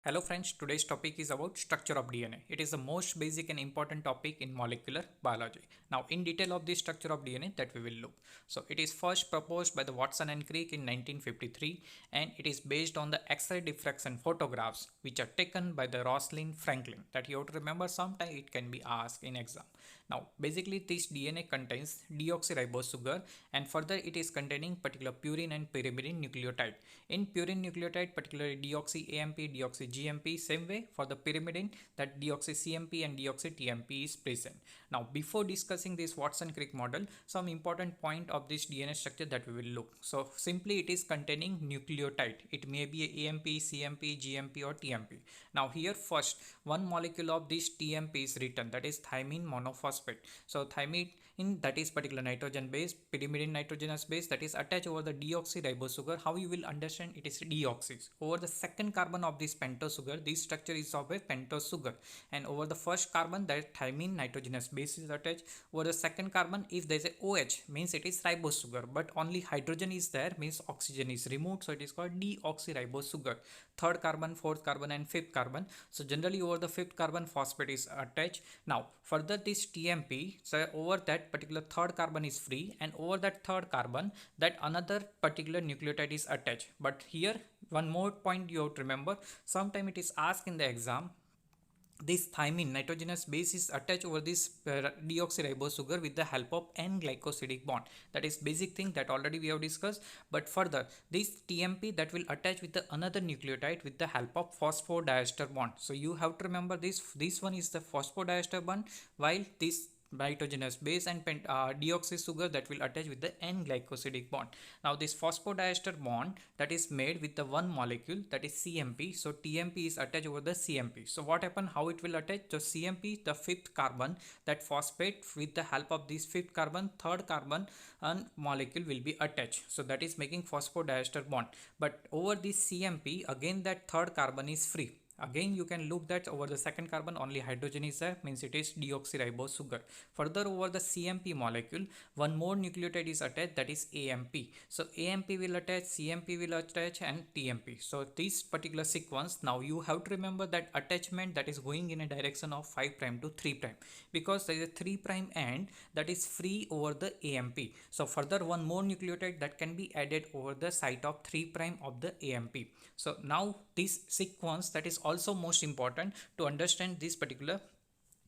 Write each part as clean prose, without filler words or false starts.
Hello friends, today's topic is about structure of DNA. It is the most basic and important topic in molecular biology. Now in detail of the structure of DNA that we will look. So it is first proposed by the Watson and Crick in 1953 and it is based on the X-ray diffraction photographs which are taken by the Rosalind Franklin that you have to remember sometime it can be asked in exam. Now basically this DNA contains deoxyribose sugar and further it is containing particular purine and pyrimidine nucleotide. In purine nucleotide particularly deoxy-AMP, deoxy-GMP, same way for the pyrimidine that deoxy-CMP and deoxy-TMP is present. Now before discussing this Watson-Crick model, some important point of this DNA structure that we will look. So simply it is containing nucleotide. It may be a AMP, CMP, GMP or TMP. Now here first one molecule of this TMP is written, that is thymine monophosphate. So thymine that is particular nitrogen base, pyrimidine nitrogenous base that is attached over the deoxyribose sugar. How you will understand it is deoxys. Over the second carbon of this pentose sugar, this structure is of a pentose sugar, and over the first carbon that thymine nitrogenous base is attached. Over the second carbon, if there is a OH means it is ribose sugar, but only hydrogen is there means oxygen is removed, so it is called deoxyribose sugar. Third carbon, fourth carbon and fifth carbon. So generally over the fifth carbon phosphate is attached. Now further this TMP, so over that particular third carbon is free and over that third carbon that another particular nucleotide is attached. But here one more point you have to remember, sometime it is asked in the exam, this thymine nitrogenous base is attached over this deoxyribose sugar with the help of N-glycosidic bond. That is basic thing that already we have discussed. But further this TMP that will attach with the another nucleotide with the help of phosphodiester bond. So you have to remember this one is the phosphodiester bond, while this nitrogenous base and deoxy sugar that will attach with the N-glycosidic bond. Now this phosphodiester bond that is made with the one molecule that is CMP. So TMP is attached over the CMP. So what happened, how it will attach? So CMP, the fifth carbon, that phosphate with the help of this fifth carbon, third carbon and molecule will be attached. So that is making phosphodiester bond. But over this CMP again that third carbon is free. Again you can look that over the second carbon only hydrogen is there, means it is deoxyribose sugar. Further over the CMP molecule one more nucleotide is attached, that is AMP. So AMP will attach, CMP will attach and TMP. So this particular sequence, now you have to remember that attachment that is going in a direction of 5' to 3', because there is a 3' end that is free over the AMP. So further one more nucleotide that can be added over the site of 3' of the AMP. So now this sequence that is also most important to understand this particular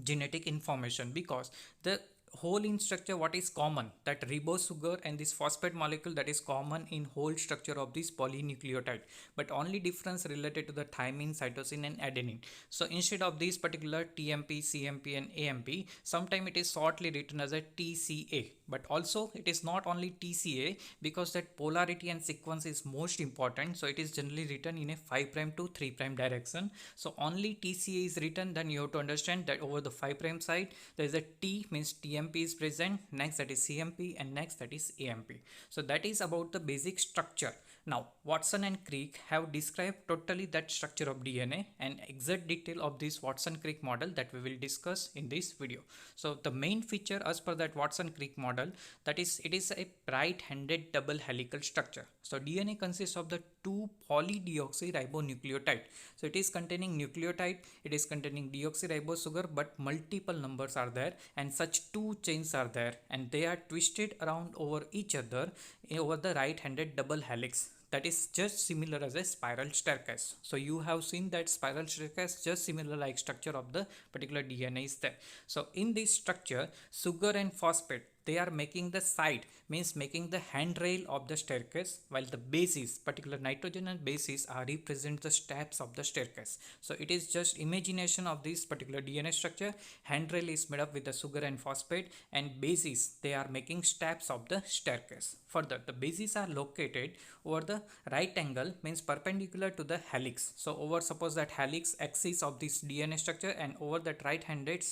genetic information, because the whole in structure what is common, that ribose sugar and this phosphate molecule that is common in whole structure of this polynucleotide, but only difference related to the thymine, cytosine and adenine. So instead of this particular TMP, CMP and AMP, sometime it is shortly written as a TCA, but also it is not only TCA, because that polarity and sequence is most important, so it is generally written in a 5' to 3' direction. So only TCA is written, then you have to understand that over the 5' side there is a T, means TMP is present, next that is CMP and next that is AMP. So that is about the basic structure. Now Watson and Crick have described totally that structure of DNA and exact detail of this Watson-Crick model that we will discuss in this video. So the main feature as per that Watson-Crick model, that is it is a right-handed double helical structure. So DNA consists of the two polydeoxyribonucleotide. So it is containing nucleotide, it is containing deoxyribose sugar, but multiple numbers are there and such two chains are there and they are twisted around over each other over the right-handed double helix. That is just similar as a spiral staircase. So you have seen that spiral staircase, just similar like structure of the particular DNA is there. So in this structure, sugar and phosphate, they are making the side, means making the handrail of the staircase, while the bases, particular nitrogen and bases are represent the steps of the staircase. So it is just imagination of this particular DNA structure. Handrail is made up with the sugar and phosphate and bases, they are making steps of the staircase. Further the bases are located over the right angle, means perpendicular to the helix. So over suppose that helix axis of this DNA structure and over that right handed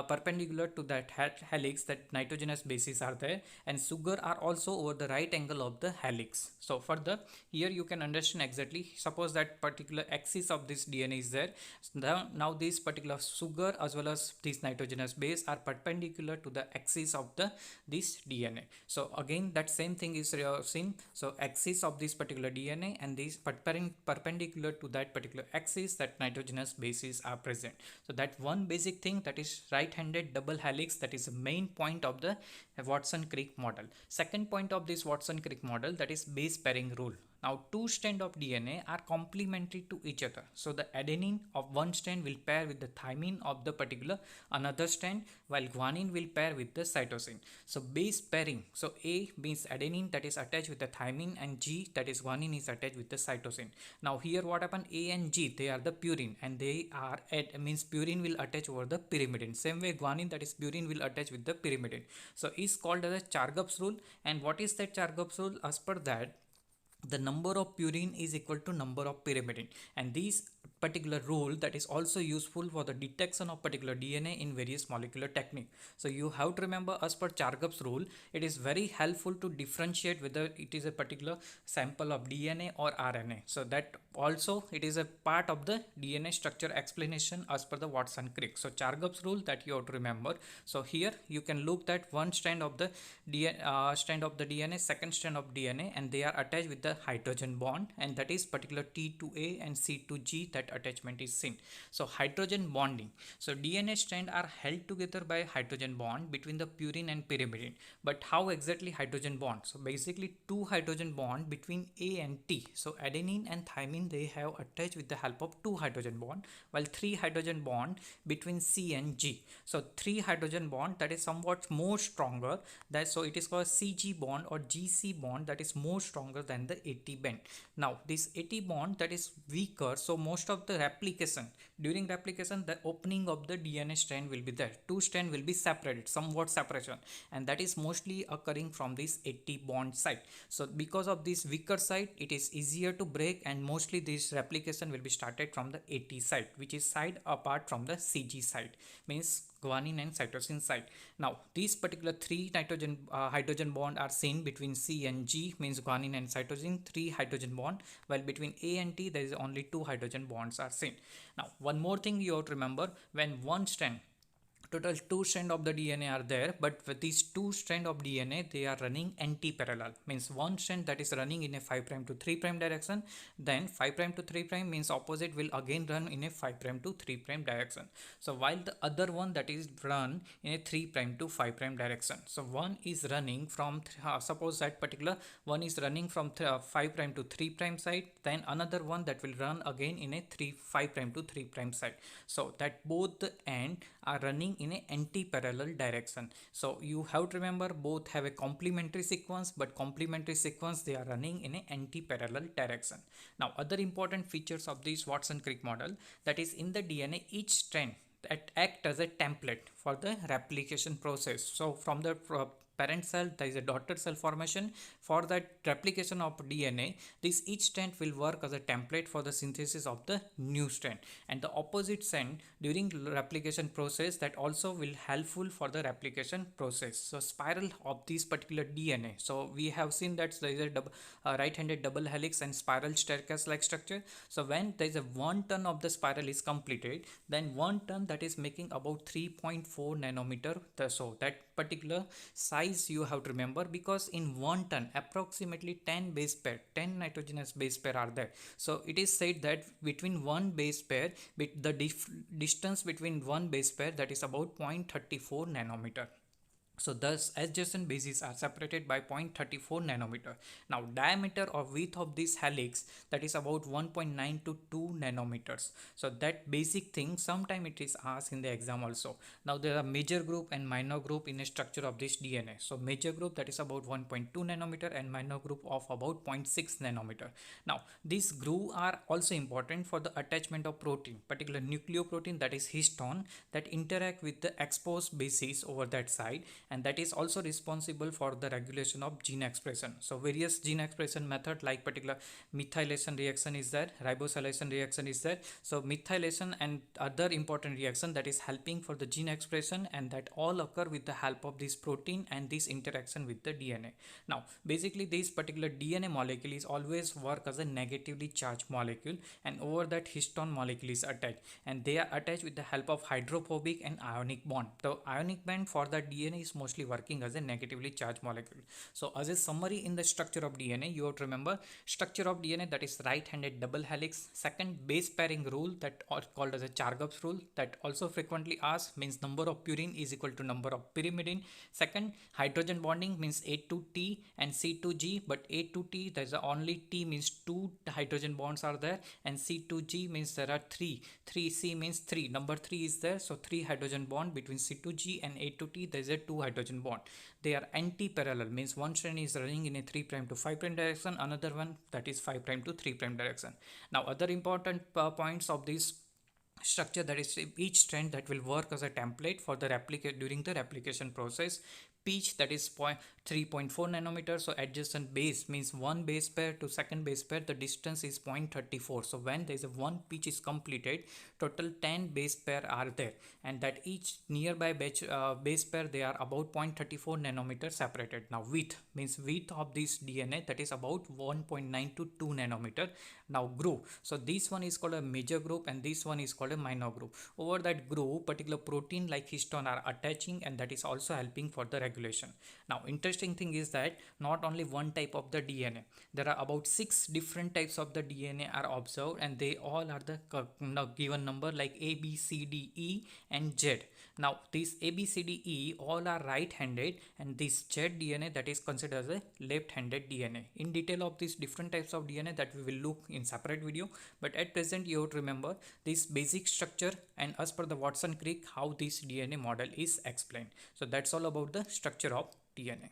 perpendicular to that helix, that nitrogenous bases are there, and sugar are also over the right angle of the helix. So further here you can understand exactly, suppose that particular axis of this DNA is there. Now this particular sugar as well as this nitrogenous base are perpendicular to the axis of the this DNA. So again that same thing is seen. So axis of this particular DNA and this perpendicular to that particular axis, that nitrogenous bases are present. So that one basic thing, that is right-handed double helix, that is the main point of the Watson-Crick model. Second point of this Watson-Crick model, that is base pairing rule. Now two strands of DNA are complementary to each other. So the adenine of one strand will pair with the thymine of the particular another strand, while guanine will pair with the cytosine. So base pairing. So A means adenine that is attached with the thymine, and G, that is guanine, is attached with the cytosine. Now here what happened, A and G, they are the purine, and they are means purine will attach over the pyrimidine. Same way guanine, that is purine, will attach with the pyrimidine. So is called as a Chargaff's rule. And what is that Chargaff's rule? As per that, the number of purine is equal to number of pyrimidine, and this particular rule that is also useful for the detection of particular DNA in various molecular technique. So you have to remember, as per Chargaff's rule, it is very helpful to differentiate whether it is a particular sample of DNA or RNA. So that also it is a part of the DNA structure explanation as per the Watson-Crick. So Chargaff's rule that you have to remember. So here you can look that one strand of the DNA, second strand of DNA, and they are attached with the hydrogen bond, and that is particular T2A and C2G, that attachment is seen. So hydrogen bonding. So DNA strand are held together by hydrogen bond between the purine and pyrimidine. But how exactly hydrogen bond? So basically two hydrogen bond between A and T. So adenine and thymine, they have attached with the help of two hydrogen bond, while three hydrogen bond between C and G. So three hydrogen bond, that is somewhat more stronger, that so it is called CG bond or GC bond, that is more stronger than the AT bond. Now this AT bond, that is weaker, so most of the replication, during replication the opening of the DNA strand will be there, two strand will be separated, somewhat separation, and that is mostly occurring from this AT bond side. So because of this weaker side, it is easier to break, and mostly this replication will be started from the AT side, which is side apart from the CG side, means guanine and cytosine side. Now these particular three hydrogen bond are seen between C and G, means guanine and cytosine, three hydrogen bond, while between A and T there is only two hydrogen bonds are seen. Now one more thing you have to remember, when one strand, total two strand of the DNA are there, but with these two strand of DNA, they are running anti-parallel, means one strand that is running in a 5' to 3' direction, then 5' to 3' means opposite will again run in a 5' to 3' direction. So while the other one that is run in a 3' to 5' direction. So one is running from suppose that particular one is running from 5' to 3' side, then another one that will run again in a 5' to 3' side. So that both the end are running in a anti-parallel direction. So you have to remember, both have a complementary sequence, but complementary sequence they are running in a anti-parallel direction. Now other important features of this Watson-Crick model, that is in the DNA each strand that act as a template for the replication process. So from the parent cell there is a daughter cell formation. For that replication of DNA, this each strand will work as a template for the synthesis of the new strand, and the opposite strand during replication process that also will helpful for the replication process. So spiral of this particular DNA, so we have seen that there is a right-handed double helix and spiral staircase like structure. So when there is a one turn of the spiral is completed, then one turn that is making about 3.4 nanometer. So that particular size you have to remember, because in one turn approximately 10 base pair, 10 nitrogenous base pair are there. So it is said that between one base pair, the distance between one base pair, that is about 0.34 nanometer. So thus adjacent bases are separated by 0.34 nanometer. Now diameter or width of this helix, that is about 1.9 to 2 nanometers. So that basic thing sometime it is asked in the exam also. Now there are major group and minor group in a structure of this DNA. So major group that is about 1.2 nanometer and minor group of about 0.6 nanometer. Now these group are also important for the attachment of protein, particular nucleoprotein, that is histone, that interact with the exposed bases over that side, and that is also responsible for the regulation of gene expression. So various gene expression method like particular methylation reaction is there, ribosylation reaction is there. So methylation and other important reaction that is helping for the gene expression, and that all occur with the help of this protein and this interaction with the DNA. Now basically this particular DNA molecule is always work as a negatively charged molecule, and over that histone molecule is attached, and they are attached with the help of hydrophobic and ionic bond. The ionic bond for the DNA is mostly working as a negatively charged molecule. So as a summary in the structure of DNA, you have to remember structure of DNA, that is right-handed double helix. Second, base pairing rule, that are called as a Chargaff's rule, that also frequently asked, means number of purine is equal to number of pyrimidine. Second, hydrogen bonding means A to T and C to G, but A to T, there is only T means 2 hydrogen bonds are there, and C to G means there are 3. 3C means 3, number 3 is there, so 3 hydrogen bond between C to G, and A to T there is a 2 hydrogen bond. They are anti-parallel, means one strand is running in a 3' to 5' direction, another one that is 5' to 3' direction. Now other important points of this structure, that is each strand that will work as a template for the replicate during the replication process. Pitch, that is 3.4 nanometer. So adjacent base means one base pair to second base pair, the distance is 0.34. So when there is a one pitch is completed, total 10 base pair are there, and that each nearby base pair, they are about 0.34 nanometer separated. Now width means width of this DNA, that is about 1.9 to 2 nanometer. Now group, so this one is called a major group and this one is called a minor group. Over that group, particular protein like histone are attaching, and that is also helping for the regulation. Now interesting thing is that not only one type of the DNA, there are about 6 different types of the DNA are observed, and they all are the given number like A, B, C, D, E and Z. Now these A, B, C, D, E all are right-handed, and this Z DNA, that is considered as a left-handed DNA. In detail of these different types of DNA that we will look in separate video, but at present you have to remember this basic structure, and as per the Watson-Crick, how this DNA model is explained. So that's all about the structure of DNA.